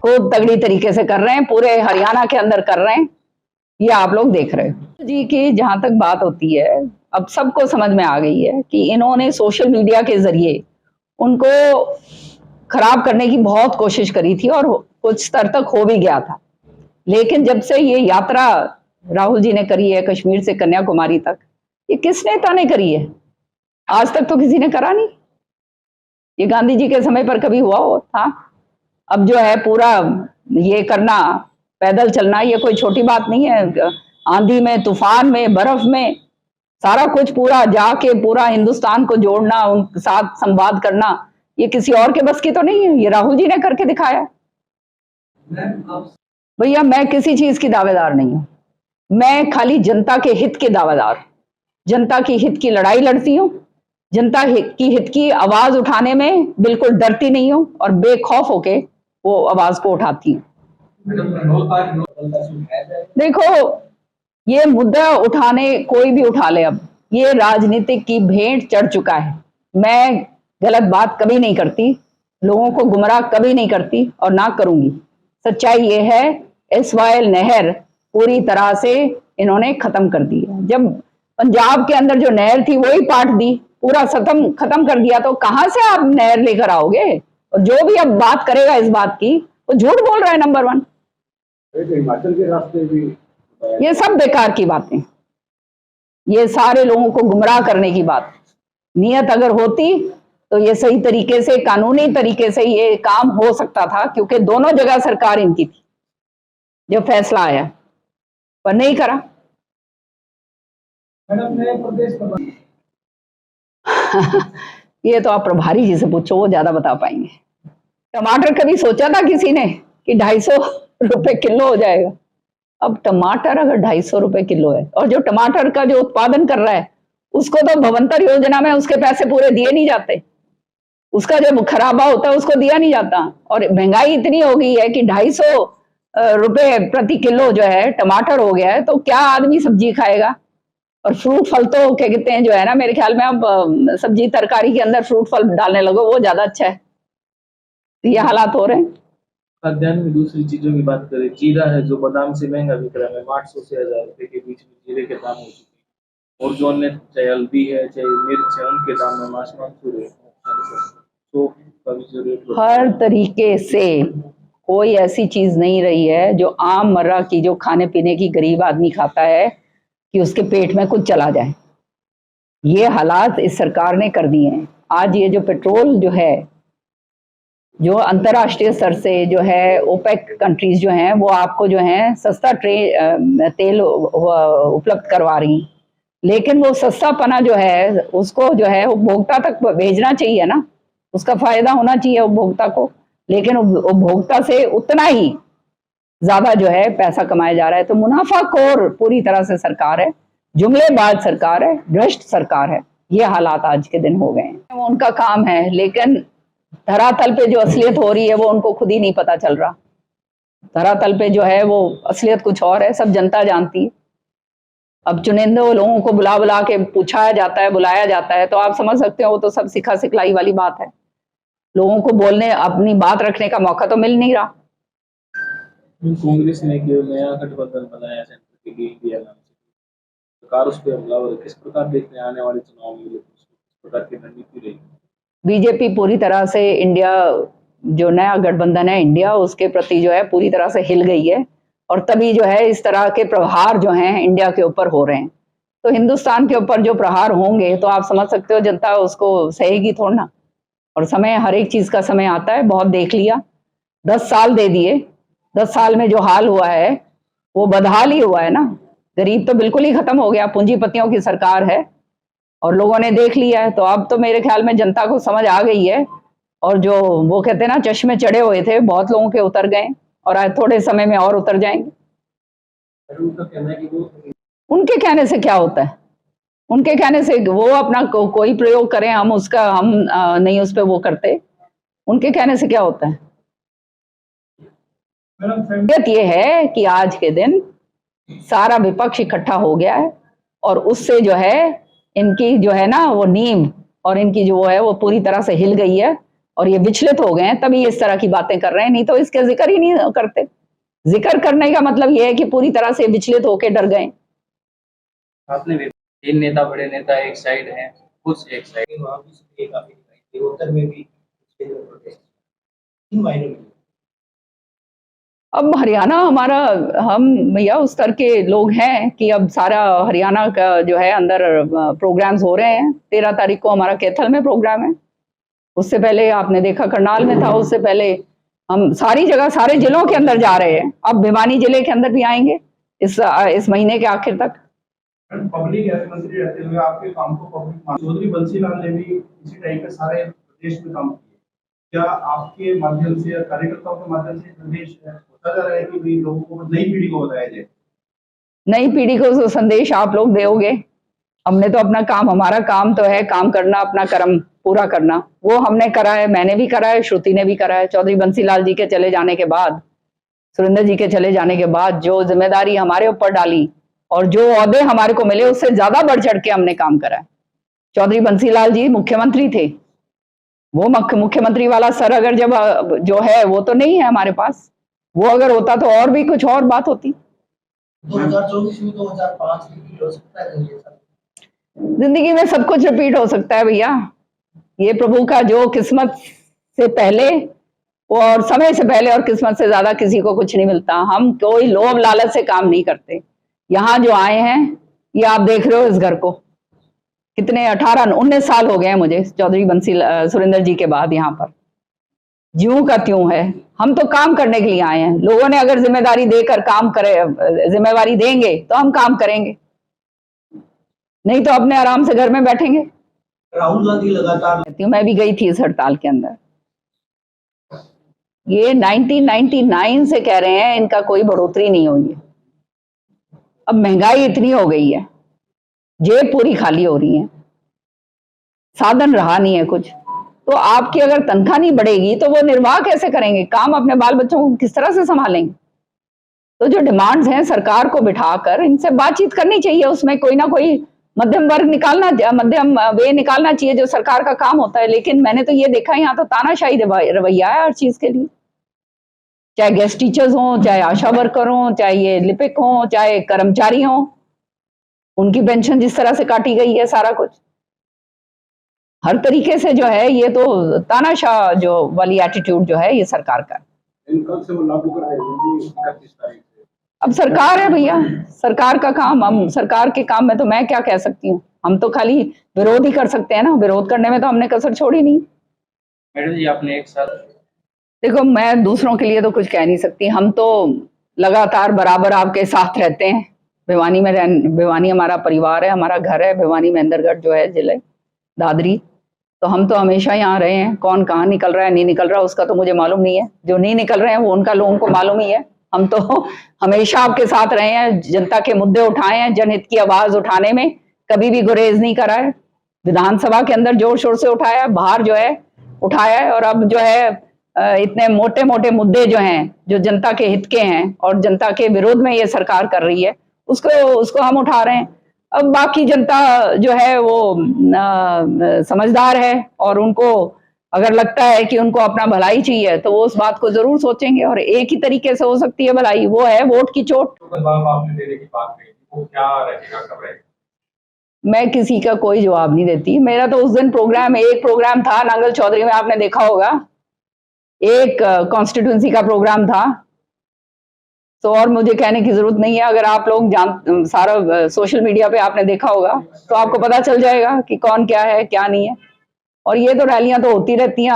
खूब तगड़ी तरीके से कर रहे हैं, पूरे हरियाणा के अंदर कर रहे हैं। ये आप लोग देख रहे हो जी की जहां तक बात होती है, अब सबको समझ में आ गई है कि इन्होंने सोशल मीडिया के जरिए उनको खराब करने की बहुत कोशिश करी थी और कुछ स्तर तक हो भी गया था। लेकिन जब से ये यात्रा राहुल जी ने करी है कश्मीर से कन्याकुमारी तक, ये किस नेता ने करी है? आज तक तो किसी ने करा नहीं। ये गांधी जी के समय पर कभी हुआ हो था? अब जो है पूरा ये करना, पैदल चलना, ये कोई छोटी बात नहीं है। आंधी में, तूफान में, बर्फ में, सारा कुछ पूरा जाके पूरा हिंदुस्तान को जोड़ना, उनके साथ संवाद करना, ये किसी और के बस की तो नहीं है, ये राहुल जी ने करके दिखाया। भैया मैं किसी चीज की दावेदार नहीं हूं, मैं खाली जनता के हित के दावेदार, जनता की हित की लड़ाई लड़ती हूँ, जनता की हित की आवाज उठाने में बिल्कुल डरती नहीं हूँ और बेखौफ होके वो आवाज को उठाती हूँ। देखो, ये मुद्दा उठाने कोई भी उठा ले, अब ये राजनीतिक की भेंट चढ़ चुका है। मैं गलत बात कभी नहीं करती, लोगों को गुमराह कभी नहीं करती और ना करूंगी। सच्चाई ये है, एसवाइएल नहर पूरी तरह से इन्होंने खत्म कर दी है। जब पंजाब के अंदर जो नहर थी वही पाट दी, पूरा खत्म कर दिया, तो कहां से आप नहर लेकर आओगे? और जो भी अब बात करेगा इस बात की, वो झूठ बोल रहा है। नंबर 1, हिमाचल के रास्ते भी ये सब बेकार की बातें, ये सारे लोगों को गुमराह करने की बात। नियत अगर होती तो ये सही तरीके से, कानूनी तरीके से ये काम हो सकता था, क्योंकि दोनों जगह सरकार इनकी थी जो फैसला आया, पर नहीं करा। ये तो आप प्रभारी जी से पूछो, वो ज्यादा बता पाएंगे। टमाटर कभी सोचा था किसी ने कि 250 रुपए किलो हो जाएगा? अब टमाटर अगर 250 रुपए किलो है, और जो टमाटर का जो उत्पादन कर रहा है उसको तो भवंतर योजना में उसके पैसे पूरे दिए नहीं जाते, उसका जो खराबा होता है उसको दिया नहीं जाता। और महंगाई इतनी हो गई है कि 250 रुपए प्रति किलो जो है टमाटर हो गया है, तो क्या आदमी सब्जी खाएगा? और फ्रूट फल तो क्या कहते हैं जो है ना, मेरे ख्याल में अब सब्जी तरकारी के अंदर फ्रूट फल डालने लगो, वो ज्यादा अच्छा है। ये हालात हो रहे हैं। खाद्यान्न में दूसरी चीजों की बात करें, जीरा है जो बादाम से महंगा बिक रहा है, 800 से 1000 रुपए के बीच में जीरे के दाम हो चुके हैं। और जो अन्य चाहे हल्दी है चाहे मिर्च है, उनके दाम में आसमान छू रहे हैं। तो हर तरीके से कोई ऐसी चीज नहीं रही है जो आम मर्रा की, जो खाने पीने की गरीब आदमी खाता है, कि उसके पेट में कुछ चला जाए। ये हालात इस सरकार ने कर दिए हैं। आज ये जो पेट्रोल जो है, जो अंतर्राष्ट्रीय स्तर से जो है ओपेक कंट्रीज जो हैं वो आपको जो है सस्ता तेल उपलब्ध करवा रही, लेकिन वो सस्ता पना जो है उसको जो है उपभोक्ता तक भेजना चाहिए ना, उसका फायदा होना चाहिए उपभोक्ता को। लेकिन उपभोक्ता से उतना ही ज्यादा जो है पैसा कमाया जा रहा है। तो मुनाफाखोर पूरी तरह से सरकार है, जुमलेबाज सरकार है, भ्रष्ट सरकार है। ये हालात आज के दिन हो गए हैं। वो उनका काम है, लेकिन धरातल पे जो असलियत हो रही है वो उनको खुद ही नहीं पता चल रहा। धरातल पे जो है वो असलियत कुछ और है, सब जनता जानती है। अब चुनिंदे लोगों को बुला बुला के पूछाया जाता है, बुलाया जाता है, तो आप समझ सकते हो वो तो सब सिखा सिखलाई वाली बात है। लोगों को बोलने, अपनी बात रखने का मौका तो मिल नहीं रहा। कांग्रेस ने जो नया गठबंधन बनाया सेंटर के लिए इंडिया नाम से, सरकार उस पर हमलावर, किस प्रकार देखते हैं आने वाले चुनाव में किस प्रकार की रणनीति रहेगी? बीजेपी पूरी तरह से इंडिया, जो नया गठबंधन है इंडिया, उसके प्रति जो है पूरी तरह से हिल गई है, और तभी जो है इस तरह के प्रहार जो हैं इंडिया के ऊपर हो रहे हैं। तो हिंदुस्तान के ऊपर जो प्रहार होंगे तो आप समझ सकते हो जनता उसको सहेगी थोड़ा ना। और समय, हर एक चीज का समय आता है, बहुत देख लिया, 10 साल दे दिए, 10 साल में जो हाल हुआ है वो बदहाल ही हुआ है ना। गरीब तो बिल्कुल ही खत्म हो गया, पूंजीपतियों की सरकार है और लोगों ने देख लिया है। तो अब तो मेरे ख्याल में जनता को समझ आ गई है, और जो वो कहते हैं ना चश्मे चढ़े हुए थे बहुत लोगों के उतर गए, और आज थोड़े समय में और उतर जाएंगे। उनके कहने से क्या होता है? उनके कहने से वो अपना कोई प्रयोग करें, हम उसका हम नहीं उस पर वो करते। उनके कहने से क्या होता है? ये है कि आज के दिन सारा विपक्ष इकट्ठा हो गया है, और उससे जो है इनकी जो है ना वो नींव और इनकी जो है वो पूरी तरह से हिल गई है, और ये विचलित हो गए हैं तभी इस तरह की बातें कर रहे हैं, नहीं तो इसका जिक्र ही नहीं करते। जिक्र करने का मतलब ये है कि पूरी तरह से विचलित होकर डर गए। आपने भी तीन नेता, बड़े नेता एक साइड हैं, कुछ एक साइड, वहाँ भी स्थिति काफी दिखाई दी, उत्तर में भी प्रोटेस्ट इन मायनों में। अब हरियाणा हमारा, हम भैया उस तरह के लोग हैं कि अब सारा हरियाणा का जो है अंदर प्रोग्राम्स हो रहे हैं। 13 तारीख को हमारा कैथल में प्रोग्राम है, उससे पहले आपने देखा करनाल में था, उससे पहले हम सारी जगह सारे जिलों के अंदर जा रहे हैं। अब भिवानी जिले के अंदर भी आएंगे इस महीने के आखिर तक। पब्लिक हेल्थ मंत्री रहते हुए आपके काम को पब्लिक, चौधरी बंसीलाल ने भी इसी टाइप के सारे प्रदेश में काम किए। क्या आपके माध्यम से या कार्यकर्ताओं के माध्यम से संदेश होता जा रहा है कि भाई लोगों को, नई पीढ़ी को बताया जाए? नई पीढ़ी को तो संदेश आप लोग दोगे। हमने तो अपना काम, हमारा काम तो है काम करना, अपना कर्म पूरा करना, वो हमने करा है, मैंने भी करा है, श्रुति ने भी करा है। चौधरी बंसीलाल जी के चले जाने के बाद, सुरेंद्र जी के चले जाने के बाद जो जिम्मेदारी हमारे ऊपर डाली और जो ओहदे हमारे को मिले उससे ज्यादा बढ़ चढ़ के हमने काम करा है। चौधरी बंसीलाल जी मुख्यमंत्री थे, वो मुख्यमंत्री वाला सर अगर जब जो है वो तो नहीं है हमारे पास, वो अगर होता तो और भी कुछ और बात होती। 2024 में 2005 रिपीट हो सकता है ये सब? जिंदगी में सब कुछ रिपीट हो सकता है भैया, ये प्रभु का जो किस्मत से पहले और समय से पहले और किस्मत से ज्यादा किसी को कुछ नहीं मिलता। हम कोई लोभ लालच से काम नहीं करते। यहाँ जो आए हैं, ये आप देख रहे हो इस घर को, कितने 18-19 साल हो गए हैं मुझे चौधरी सुरेंद्र जी के बाद यहाँ पर। ज्यों का त्यों है, हम तो काम करने के लिए आए हैं। लोगों ने अगर जिम्मेदारी देकर काम करे, जिम्मेवारी देंगे तो हम काम करेंगे, नहीं तो अपने आराम से घर में बैठेंगे। राहुल गांधी लगातार, मैं भी गई थी इस हड़ताल के अंदर। ये 1999 से कह रहे हैं इनका कोई बढ़ोतरी नहीं हुई है। अब महंगाई इतनी हो गई है, जेब पूरी खाली हो रही है, साधन रहा नहीं है कुछ, तो आपकी अगर तनख्वाह नहीं बढ़ेगी तो वो निर्वाह कैसे करेंगे, काम अपने बाल बच्चों को किस तरह से संभालेंगे? तो जो डिमांड्स हैं सरकार को बिठाकर इनसे बातचीत करनी चाहिए, उसमें कोई ना कोई मध्यम वर्ग निकालना, मध्यम वे निकालना चाहिए जो सरकार का काम होता है। लेकिन मैंने तो ये देखा यहाँ तो तानाशाही रवैया है हर चीज के लिए, चाहे गेस्ट टीचर्स हों, चाहे आशा वर्कर हों, चाहे ये लिपिक हों, चाहे कर्मचारी हों, उनकी पेंशन जिस तरह से काटी गई है, सारा कुछ हर तरीके से जो है, ये तो तानाशाह जो वाली एटीट्यूड जो है ये सरकार का। कब से वो लागू कर रहे हैं? 31 तारीख से। अब सरकार है भैया, सरकार का काम, हम सरकार के काम में तो मैं क्या कह सकती हूँ, हम तो खाली विरोध ही कर सकते हैं ना, विरोध करने में तो हमने कसर छोड़ी नहीं। मैडम जी, आपने एक साथ, देखो मैं दूसरों के लिए तो कुछ कह नहीं सकती, हम तो लगातार बराबर आपके साथ रहते हैं। भिवानी में भिवानी हमारा परिवार है, हमारा घर है भिवानी महेंद्रगढ़ जो है जिले दादरी, तो हम तो हमेशा यहाँ रहे हैं। कौन कहाँ निकल रहा है नहीं निकल रहा उसका तो मुझे मालूम नहीं है, जो नहीं निकल रहे हैं वो उनका लोगों को मालूम ही है। हम तो हमेशा आपके साथ रहे हैं, जनता के मुद्दे उठाए हैं, जनहित की आवाज उठाने में कभी भी गुरेज नहीं करा है। विधानसभा के अंदर जोर शोर से उठाया, बाहर जो है उठाया है, और अब जो है इतने मोटे मोटे मुद्दे जो हैं जो जनता के हित के हैं और जनता के विरोध में ये सरकार कर रही है, उसको हम उठा रहे हैं। अब बाकी जनता जो है वो समझदार है, और उनको अगर लगता है कि उनको अपना भलाई चाहिए तो वो उस बात को जरूर सोचेंगे, और एक ही तरीके से हो सकती है भलाई, वो है वोट की चोट। जवाब आपने देने की बात कही, वो क्या रहेगा, कब रहेगा? मैं किसी का कोई जवाब नहीं देती। मेरा तो उस दिन एक प्रोग्राम था नांगल चौधरी में, आपने देखा होगा, एक कॉन्स्टिट्यूंसी का प्रोग्राम था, तो और मुझे कहने की जरूरत नहीं है। अगर आप लोग सारा सोशल मीडिया पे आपने देखा होगा तो आपको पता चल जाएगा कि कौन क्या है क्या नहीं है। और ये तो रैलियां तो होती रहती हैं,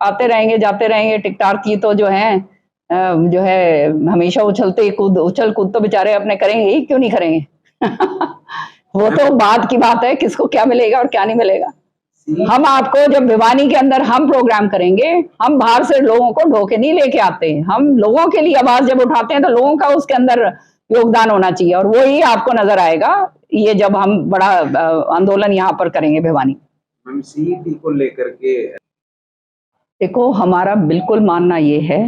आते रहेंगे जाते रहेंगे। टिकटार्थी तो जो है हमेशा उछल कूद तो बेचारे अपने करेंगे ही, क्यों नहीं करेंगे वो तो बात की बात है, किसको क्या मिलेगा और क्या नहीं मिलेगा। हम आपको जब भिवानी के अंदर हम प्रोग्राम करेंगे, हम बाहर से लोगों को ढोके नहीं लेके आते, हम लोगों के लिए आवाज जब उठाते हैं तो लोगों का उसके अंदर योगदान होना चाहिए, और वो ही आपको नजर आएगा ये जब हम बड़ा आंदोलन यहाँ पर करेंगे भिवानी। सीईटी को लेकर के देखो हमारा बिल्कुल मानना ये है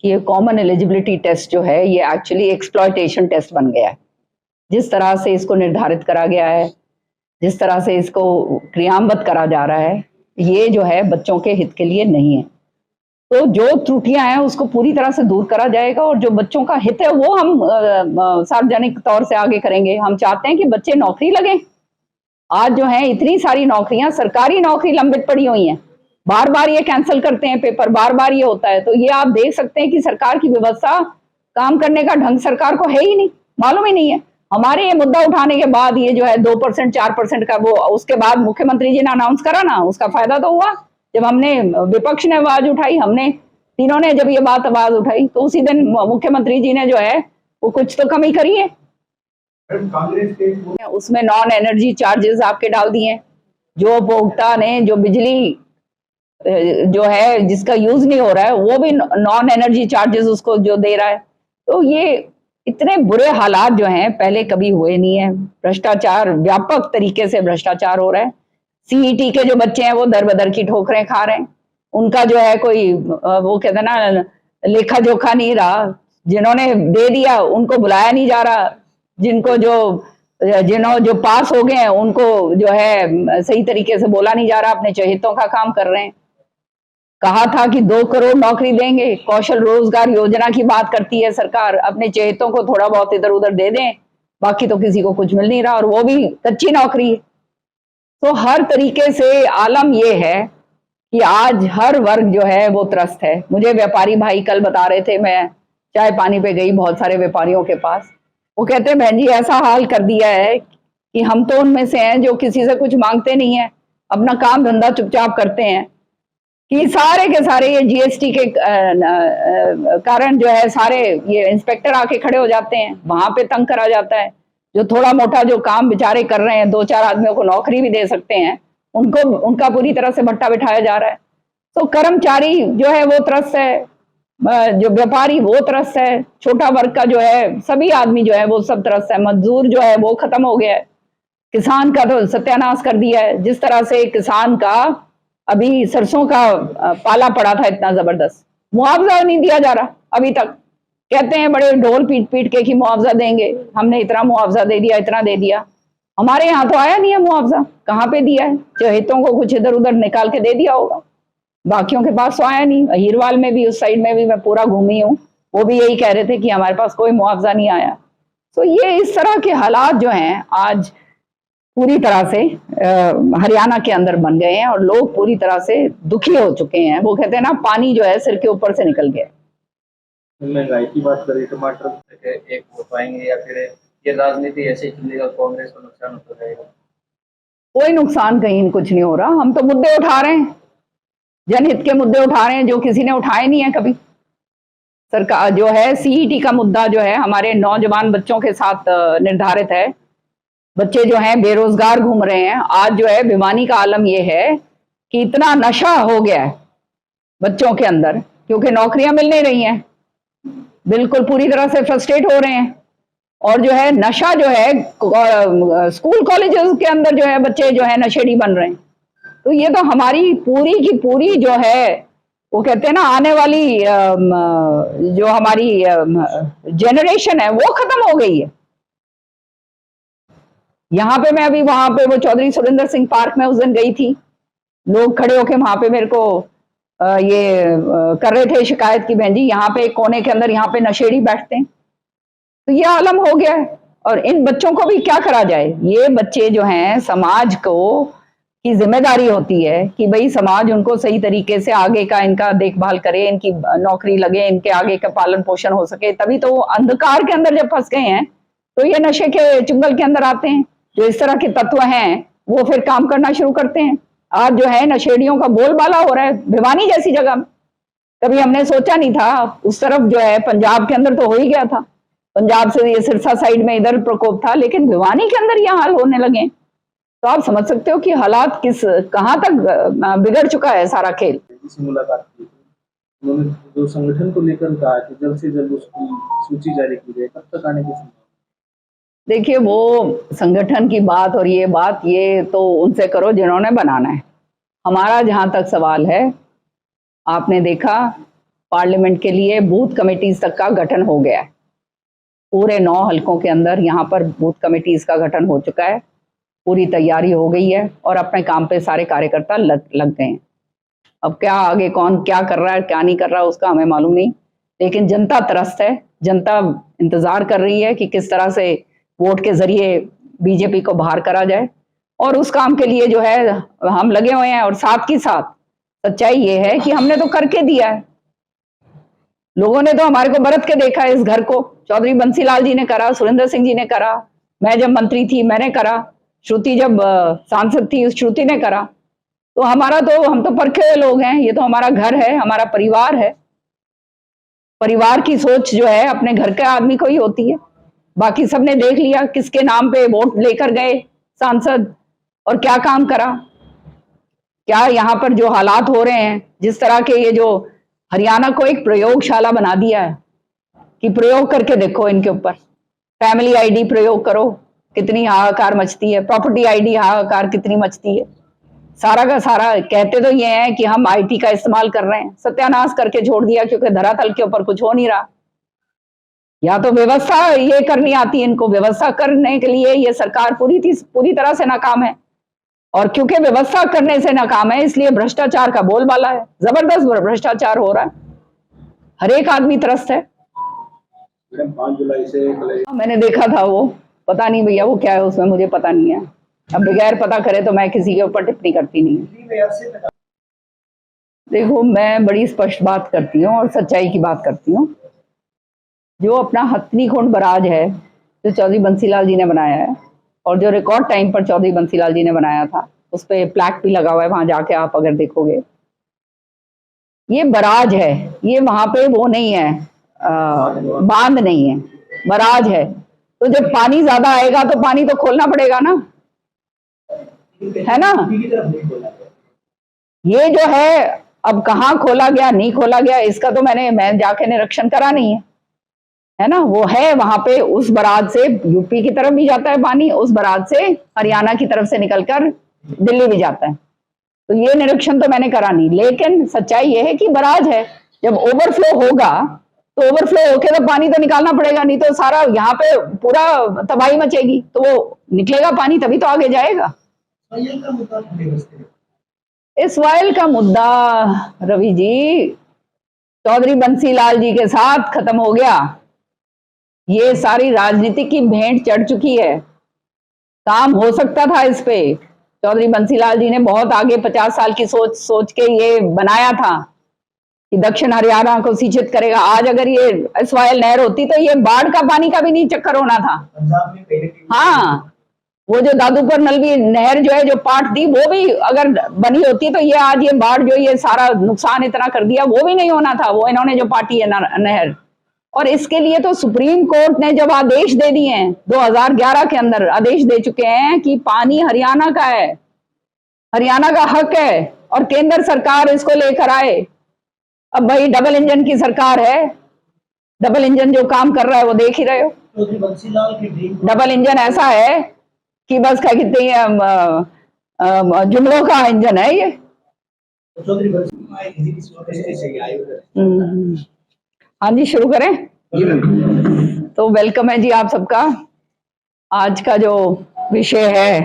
कि ये कॉमन एलिजिबिलिटी टेस्ट जो है ये एक्चुअली एक्सप्लॉयटेशन टेस्ट बन गया है। जिस तरह से इसको निर्धारित करा गया है, जिस तरह से इसको क्रियान्वित करा जा रहा है, ये जो है बच्चों के हित के लिए नहीं है। तो जो त्रुटियां हैं उसको पूरी तरह से दूर करा जाएगा और जो बच्चों का हित है वो हम सार्वजनिक तौर से आगे करेंगे। हम चाहते हैं कि बच्चे नौकरी लगे। आज जो है इतनी सारी नौकरियां, सरकारी नौकरी लंबित पड़ी हुई हैं, बार बार ये कैंसिल करते हैं पेपर, बार बार ये होता है। तो ये आप देख सकते हैं कि सरकार की व्यवस्था, काम करने का ढंग सरकार को है ही नहीं, मालूम ही नहीं है। हमारे ये मुद्दा उठाने के बाद ये जो है 2% 4% का वो, उसके बाद मुख्यमंत्री जी ने अनाउंस करा ना, उसका फायदा तो हुआ। जब हमने, विपक्ष ने आवाज उठाई, हमने तीनों ने जब ये बात आवाज उठाई, तो उसी दिन मुख्यमंत्री जी ने जो है वो कुछ तो कमी करी है। कांग्रेस के उसमें नॉन एनर्जी चार्जेस आपके डाल दिए। जो उपभोक्ता ने जो बिजली जो है जिसका यूज नहीं हो रहा है वो भी नॉन एनर्जी चार्जेस उसको जो दे रहा है। तो ये इतने बुरे हालात जो हैं पहले कभी हुए नहीं है। भ्रष्टाचार, व्यापक तरीके से भ्रष्टाचार हो रहा है। सीईटी के जो बच्चे हैं वो दर बदर की ठोकरें खा रहे हैं। उनका जो है कोई वो कहते हैं ना, लेखा जोखा नहीं रहा। जिन्होंने दे दिया उनको बुलाया नहीं जा रहा। जो पास हो गए हैं उनको जो है सही तरीके से बोला नहीं जा रहा। अपने चहेतों का काम कर रहे हैं। कहा था कि 2 करोड़ नौकरी देंगे, कौशल रोजगार योजना की बात करती है सरकार। अपने चहेतों को थोड़ा बहुत इधर उधर दे दें, बाकी तो किसी को कुछ मिल नहीं रहा, और वो भी कच्ची नौकरी। तो हर तरीके से आलम ये है कि आज हर वर्ग जो है वो त्रस्त है। मुझे व्यापारी भाई कल बता रहे थे, मैं चाय पानी पे गई बहुत सारे व्यापारियों के पास, वो कहते हैं बहन जी ऐसा हाल कर दिया है कि हम तो उनमें से हैं जो किसी से कुछ मांगते नहीं है, अपना काम धंधा चुपचाप करते हैं, कि सारे के सारे ये जीएसटी के कारण जो है सारे ये इंस्पेक्टर आके खड़े हो जाते हैं, वहां पे तंग करा जाता है। जो थोड़ा मोटा जो काम बेचारे कर रहे हैं, 2-4 आदमियों को नौकरी भी दे सकते हैं, उनको उनका पूरी तरह से भट्टा बिठाया जा रहा है। तो कर्मचारी जो है वो त्रस्त है, जो व्यापारी वो त्रस्त है, छोटा वर्ग का जो है सभी आदमी जो है वो सब त्रस्त है। मजदूर जो है वो खत्म हो गया है। किसान का तो सत्यानाश कर दिया है। जिस तरह से किसान का अभी सरसों का पाला पड़ा था इतना जबरदस्त, मुआवजा नहीं दिया जा रहा अभी तक। कहते हैं बड़े ढोल पीट पीट के कि मुआवजा देंगे, हमने इतना मुआवजा दे दिया, इतना दे दिया। हमारे यहाँ तो आया नहीं है मुआवजा, कहाँ पे दिया है? चहेतों को कुछ इधर उधर निकाल के दे दिया होगा, बाकियों के पास तो आया नहीं। हीरवाल में भी, उस साइड में भी मैं पूरा घूमी हूँ, वो भी यही कह रहे थे कि हमारे पास कोई मुआवजा नहीं आया। तो ये इस तरह के हालात जो हैं आज पूरी तरह से हरियाणा के अंदर बन गए हैं और लोग पूरी तरह से दुखी हो चुके हैं। वो कहते हैं ना, पानी जो है सिर के ऊपर से निकल गया। महंगाई की बात करें, टमाटर एक हो पाएंगे या फिर ये राजनीति ऐसे चलेगा, कांग्रेस को नुकसान होता रहेगा? कोई नुकसान कहीं कुछ नहीं हो रहा। हम तो मुद्दे उठा रहे हैं, जनहित के मुद्दे उठा रहे हैं जो किसी ने उठाए नहीं है कभी। सरकार जो है सीईटी का मुद्दा जो है हमारे नौजवान बच्चों के साथ निर्धारित है। बच्चे जो हैं बेरोजगार घूम रहे हैं। आज जो है भिवानी का आलम ये है कि इतना नशा हो गया है बच्चों के अंदर, क्योंकि नौकरियां मिल नहीं रही हैं, बिल्कुल पूरी तरह से फ्रस्ट्रेट हो रहे हैं। और जो है नशा जो है स्कूल कॉलेजेस के अंदर जो है बच्चे जो है नशेड़ी बन रहे हैं। तो ये तो हमारी पूरी की पूरी जो है वो कहते हैं ना, आने वाली जो हमारी जनरेशन है वो खत्म हो गई है। यहाँ पे मैं अभी वहां पे वो चौधरी सुरेंद्र सिंह पार्क में उस दिन गई थी, लोग खड़े होके वहां पे मेरे को कर रहे थे शिकायत की, बहन जी यहाँ पे एक कोने के अंदर यहाँ पे नशेड़ी बैठते हैं। तो ये आलम हो गया है। और इन बच्चों को भी क्या करा जाए? ये बच्चे जो हैं, समाज को की जिम्मेदारी होती है कि भाई समाज उनको सही तरीके से आगे का इनका देखभाल करे, इनकी नौकरी लगे, इनके आगे का पालन पोषण हो सके। तभी तो अंधकार के अंदर जब फंस गए हैं तो ये नशे के चुंगल के अंदर आते हैं। जो इस तरह के तत्व हैं वो फिर काम करना शुरू करते हैं। आज जो है नशेड़ियों का बोलबाला हो रहा है भिवानी जैसी जगह में। कभी हमने सोचा नहीं था, उस तरफ जो है पंजाब के अंदर तो हो ही गया था, पंजाब से ये सिरसा साइड में इधर प्रकोप था, लेकिन भिवानी के अंदर ये हाल होने लगे। तो आप समझ सकते हो कि हालात कहां तक बिगड़ चुका है सारा खेल। इसी मुलाकात की उन्होंने जो संगठन को लेकर कहा कि जल्द से जल्द उसकी सूची जारी की जाए, कब तक आने की संभावना? देखिए, वो संगठन की बात और ये बात ये तो उनसे करो जिन्होंने बनाना है। हमारा जहां तक सवाल है, आपने देखा पार्लियामेंट के लिए बूथ कमेटीज तक का गठन हो गया है। पूरे 9 हलकों के अंदर यहाँ पर बूथ कमेटीज का गठन हो चुका है। पूरी तैयारी हो गई है और अपने काम पे सारे कार्यकर्ता लग गए हैं। अब क्या आगे कौन क्या कर रहा है क्या नहीं कर रहा है उसका हमें मालूम नहीं, लेकिन जनता त्रस्त है, जनता इंतजार कर रही है कि किस तरह से वोट के जरिए बीजेपी को बाहर करा जाए, और उस काम के लिए जो है हम लगे हुए हैं। और साथ ही साथ सच्चाई ये है कि हमने तो करके दिया है, लोगों ने तो हमारे को बरत के देखा है इस घर को। चौधरी बंसीलाल जी ने करा, सुरेंद्र सिंह जी ने करा, मैं जब मंत्री थी मैंने करा, श्रुति जब सांसद थी श्रुति ने करा। तो हम तो परखे हुए लोग हैं, ये तो हमारा घर है, हमारा परिवार है। परिवार की सोच जो है अपने घर के आदमी को ही होती है। बाकी सबने देख लिया किसके नाम पे वोट लेकर गए सांसद और क्या काम करा। क्या यहाँ पर जो हालात हो रहे हैं, जिस तरह के ये जो हरियाणा को एक प्रयोगशाला बना दिया है कि प्रयोग करके देखो इनके ऊपर, फैमिली आईडी प्रयोग करो कितनी हाहाकार मचती है, प्रॉपर्टी आईडी हाहाकार कितनी मचती है। सारा का सारा कहते तो ये है कि हम आईटी का इस्तेमाल कर रहे हैं, सत्यानाश करके छोड़ दिया क्योंकि धरातल के ऊपर कुछ हो नहीं रहा। या तो व्यवस्था ये करनी आती है इनको, व्यवस्था करने के लिए ये सरकार पूरी तरह से नाकाम है, और क्योंकि व्यवस्था करने से नाकाम है इसलिए भ्रष्टाचार का बोलबाला है, जबरदस्त भ्रष्टाचार हो रहा है, हर एक आदमी त्रस्त है। 5 जुलाई से मैंने देखा था वो, पता नहीं भैया वो क्या है उसमें, मुझे पता नहीं है। अब बगैर पता करे तो मैं किसी के ऊपर टिप्पणी करती नहीं। देखो मैं बड़ी स्पष्ट बात करती हूँ और सच्चाई की बात करती हूँ। जो अपना हथनीकुंड बराज है जो चौधरी बंसीलाल जी ने बनाया है, और जो रिकॉर्ड टाइम पर चौधरी बंसीलाल जी ने बनाया था, उस पर प्लैक भी लगा हुआ है, वहां जाके आप अगर देखोगे ये बराज है, ये वहां पे वो नहीं है, बांध नहीं है, बराज है। तो जब पानी ज्यादा आएगा तो पानी तो खोलना पड़ेगा ना, है ना। ये जो है अब कहाँ खोला गया नहीं खोला गया इसका तो मैं जाके निरीक्षण करा नहीं है ना। वो है वहां पे, उस बराज से यूपी की तरफ भी जाता है पानी, उस बराज से हरियाणा की तरफ से निकलकर दिल्ली भी जाता है, तो ये निरीक्षण तो मैंने करा नहीं। लेकिन सच्चाई ये है कि बराज है, जब ओवरफ्लो होगा तो ओवरफ्लो होके तो पानी तो निकालना पड़ेगा, नहीं तो सारा यहाँ पे पूरा तबाही मचेगी, तो वो निकलेगा पानी तभी तो आगे जाएगा। इस वायल का मुद्दा रवि जी चौधरी बंसीलाल जी के साथ खत्म हो गया। ये सारी राजनीति की भेंट चढ़ चुकी है, काम हो सकता था इस पे। चौधरी बंसीलाल जी ने बहुत आगे 50 साल की सोच के ये बनाया था कि दक्षिण हरियाणा को सिंचित करेगा। आज अगर ये एसवाइएल नहर होती तो ये बाढ़ का पानी का भी नहीं चक्कर होना था। हाँ, वो जो दादूपुर नलवी नहर जो है जो पाट दी, वो भी अगर बनी होती तो ये आज ये बाढ़ जो ये सारा नुकसान इतना कर दिया वो भी नहीं होना था, वो इन्होंने जो पाटी है नहर। और इसके लिए तो सुप्रीम कोर्ट ने जब आदेश दे दिए हैं, 2011 के अंदर आदेश दे चुके हैं कि पानी हरियाणा का है, हरियाणा का हक है, और केंद्र सरकार इसको लेकर आए। अब भाई डबल इंजन की सरकार है, डबल इंजन जो काम कर रहा है वो देख ही रहे हो। डबल इंजन ऐसा है कि बस क्या कहते हैं जुमलों का इंजन है ये। हाँ जी, शुरू करें। तो वेलकम है जी आप सबका। आज का जो विषय है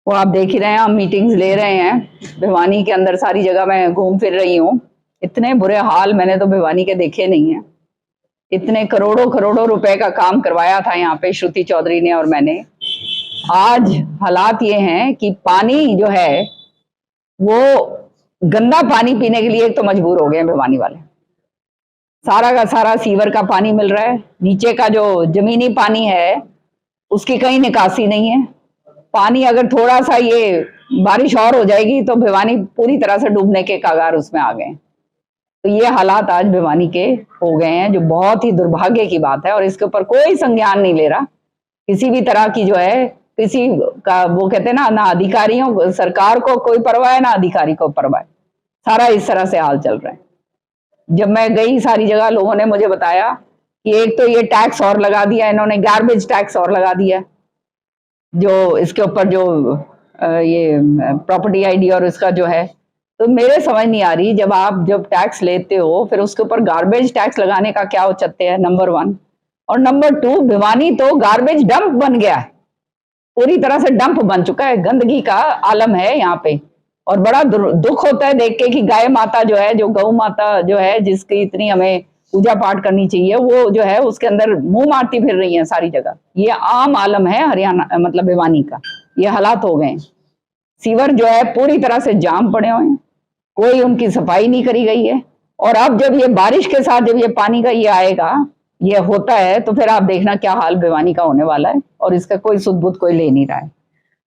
वो आप देख ही रहे हैं, हम मीटिंग्स ले रहे हैं भिवानी के अंदर, सारी जगह मैं घूम फिर रही हूँ। इतने बुरे हाल मैंने तो भिवानी के देखे नहीं है। इतने करोड़ों रुपए का काम करवाया था यहाँ पे श्रुति चौधरी ने और मैंने। आज हालात ये हैं कि पानी जो है वो गंदा पानी पीने के लिए एक तो मजबूर हो गए हैं भिवानी वाले। सारा का सारा सीवर का पानी मिल रहा है, नीचे का जो जमीनी पानी है उसकी कहीं निकासी नहीं है। पानी अगर थोड़ा सा ये बारिश और हो जाएगी तो भिवानी पूरी तरह से डूबने के कगार उसमें आ गए। तो ये हालात आज भिवानी के हो गए हैं, जो बहुत ही दुर्भाग्य की बात है, और इसके ऊपर कोई संज्ञान नहीं ले रहा किसी भी तरह की। जो है किसी का वो कहते हैं ना अधिकारियों, सरकार को कोई परवाह है ना अधिकारी को परवाह है। सारा इस तरह से हाल चल रहा है। जब मैं गई सारी जगह लोगों ने मुझे बताया कि एक तो ये टैक्स और लगा दिया इन्होंने, गार्बेज टैक्स और लगा दिया, जो इसके ऊपर जो ये प्रॉपर्टी आईडी और इसका जो है। तो मेरे समझ नहीं आ रही, जब टैक्स लेते हो फिर उसके ऊपर गार्बेज टैक्स लगाने का क्या औचित्य है, नंबर 1। और नंबर 2, भिवानी तो गार्बेज डंप बन गया है, पूरी तरह से डंप बन चुका है, गंदगी का आलम है यहाँ पे। और बड़ा दुख होता है देख के कि गाय माता जो है, जो गौ माता जो है, जिसकी इतनी हमें पूजा पाठ करनी चाहिए, वो जो है उसके अंदर मुंह मारती फिर रही है सारी जगह। ये आम आलम है हरियाणा, मतलब भिवानी का ये हालात हो गए। सीवर जो है पूरी तरह से जाम पड़े हुए हैं, कोई उनकी सफाई नहीं करी गई है। और अब जब ये बारिश के साथ जब ये पानी का ये आएगा, ये होता है, तो फिर आप देखना क्या हाल भिवानी का होने वाला है। और इसका कोई सुध बुध कोई ले नहीं रहा है।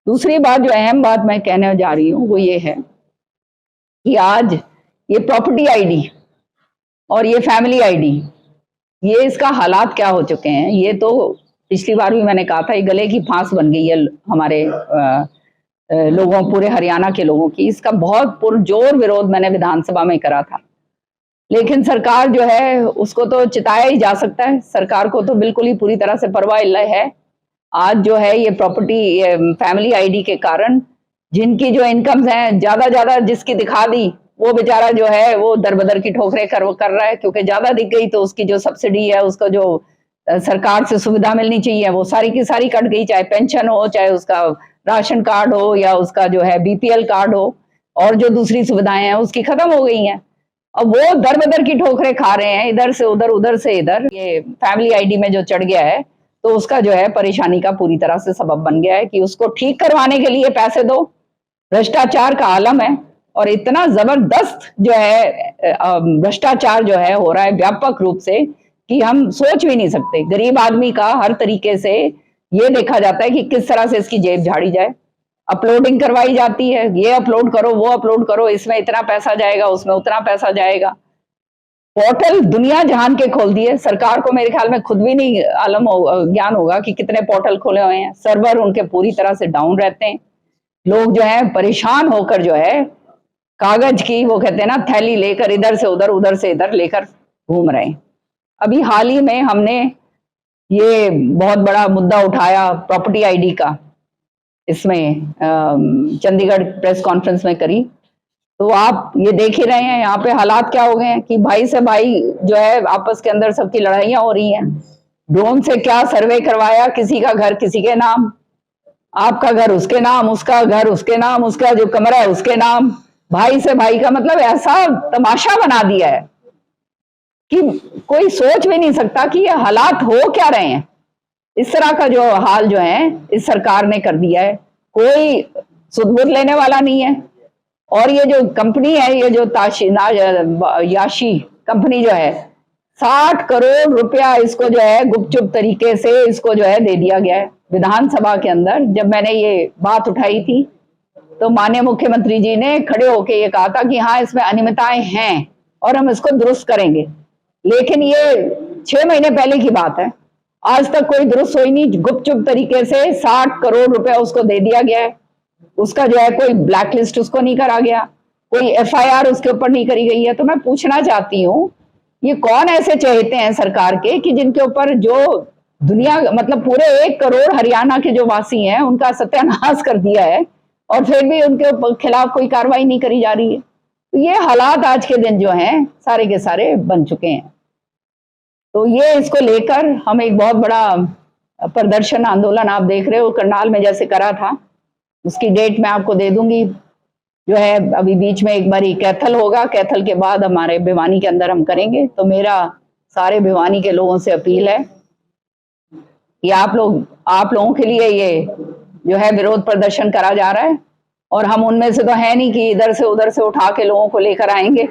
दूसरी बात, जो अहम बात मैं कहने जा रही हूँ, वो ये है कि आज ये प्रॉपर्टी आईडी और ये फैमिली आईडी, ये इसका हालात क्या हो चुके हैं। ये तो पिछली बार भी मैंने कहा था, ये गले की फांस बन गई है हमारे लोगों, पूरे हरियाणा के लोगों की। इसका बहुत पुरजोर विरोध मैंने विधानसभा में करा था, लेकिन सरकार जो है उसको तो चिताया ही जा सकता है। सरकार को तो बिल्कुल ही पूरी तरह से परवाह है। आज जो है ये प्रॉपर्टी फैमिली आईडी के कारण जिनकी जो इनकम्स हैं, ज्यादा जिसकी दिखा दी, वो बेचारा जो है वो दरबदर की ठोकरें कर रहा है, क्योंकि ज्यादा दिख गई तो उसकी जो सब्सिडी है, उसको जो सरकार से सुविधा मिलनी चाहिए, वो सारी की सारी कट गई। चाहे पेंशन हो, चाहे उसका राशन कार्ड हो, या उसका जो है बीपीएल कार्ड हो, और जो दूसरी सुविधाएं हैं उसकी खत्म हो गई हैं। अब वो दरबदर की ठोकरें खा रहे हैं, इधर से उधर, उधर से इधर। ये फैमिली आईडी में जो चढ़ गया है, तो उसका जो है परेशानी का पूरी तरह से सबब बन गया है कि उसको ठीक करवाने के लिए पैसे दो। भ्रष्टाचार का आलम है, और इतना जबरदस्त जो है भ्रष्टाचार जो है हो रहा है व्यापक रूप से, कि हम सोच भी नहीं सकते। गरीब आदमी का हर तरीके से ये देखा जाता है कि किस तरह से इसकी जेब झाड़ी जाए। अपलोडिंग करवाई जाती है, ये अपलोड करो, वो अपलोड करो, इसमें इतना पैसा जाएगा, उसमें उतना पैसा जाएगा। पोर्टल दुनिया जहान के खोल दिए। सरकार को मेरे ख्याल में खुद भी नहीं ज्ञान होगा कि कितने पोर्टल खोले हुए हैं। सर्वर उनके पूरी तरह से डाउन रहते हैं। लोग जो है परेशान होकर जो है कागज की, वो कहते हैं ना, थैली लेकर इधर से उधर, उधर से इधर लेकर घूम रहे हैं। अभी हाल ही में हमने ये बहुत बड़ा मुद्दा उठाया प्रॉपर्टी आईडी का, इसमें चंडीगढ़ प्रेस कॉन्फ्रेंस में करी। तो आप ये देख ही रहे हैं यहाँ पे हालात क्या हो गए हैं कि भाई से भाई जो है आपस के अंदर सबकी लड़ाइयां हो रही हैं। ड्रोन से क्या सर्वे करवाया, किसी का घर किसी के नाम, आपका घर उसके नाम, उसका घर उसके नाम, उसका जो कमरा है उसके नाम, भाई से भाई का, मतलब ऐसा तमाशा बना दिया है कि कोई सोच भी नहीं सकता कि ये हालात हो क्या रहे हैं। इस तरह का जो हाल जो है इस सरकार ने कर दिया है, कोई सुध-बुध लेने वाला नहीं है। और ये जो कंपनी है, ये जो याशी कंपनी जो है, 60 करोड़ रुपया इसको जो है गुपचुप तरीके से इसको जो है दे दिया गया है। विधानसभा के अंदर जब मैंने ये बात उठाई थी, तो माननीय मुख्यमंत्री जी ने खड़े होके ये कहा था कि हाँ, इसमें अनियमितताएं हैं और हम इसको दुरुस्त करेंगे। लेकिन ये 6 महीने पहले की बात है, आज तक कोई दुरुस्त हुई नहीं। गुपचुप तरीके से 60 करोड़ रुपया उसको दे दिया गया है। उसका जो है कोई ब्लैकलिस्ट उसको नहीं करा गया, कोई एफआईआर उसके ऊपर नहीं करी गई है। तो मैं पूछना चाहती हूँ, ये कौन ऐसे चहेते हैं सरकार के कि जिनके ऊपर जो दुनिया, मतलब पूरे 1 करोड़ हरियाणा के जो वासी हैं उनका सत्यानाश कर दिया है, और फिर भी उनके खिलाफ कोई कार्रवाई नहीं करी जा रही है। तो ये हालात आज के दिन जो हैं सारे के सारे बन चुके हैं। तो ये इसको लेकर हम एक बहुत बड़ा प्रदर्शन आंदोलन, आप देख रहे हो करनाल में जैसे करा था, उसकी डेट मैं आपको दे दूंगी। जो है अभी बीच में एक बारी कैथल होगा, कैथल के बाद हमारे भिवानी के अंदर हम करेंगे। तो मेरा सारे भिवानी के लोगों से अपील है कि आप लोगों के लिए ये जो है विरोध प्रदर्शन करा जा रहा है, और हम उनमें से तो है नहीं कि इधर से उधर से उठा के लोगों को लेकर आएंगे।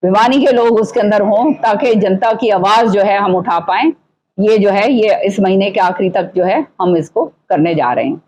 भिवानी के लोग उसके अंदर हों, ताकि जनता की आवाज जो है हम उठा पाएं। ये जो है ये इस महीने के आखिरी तक जो है हम इसको करने जा रहे हैं।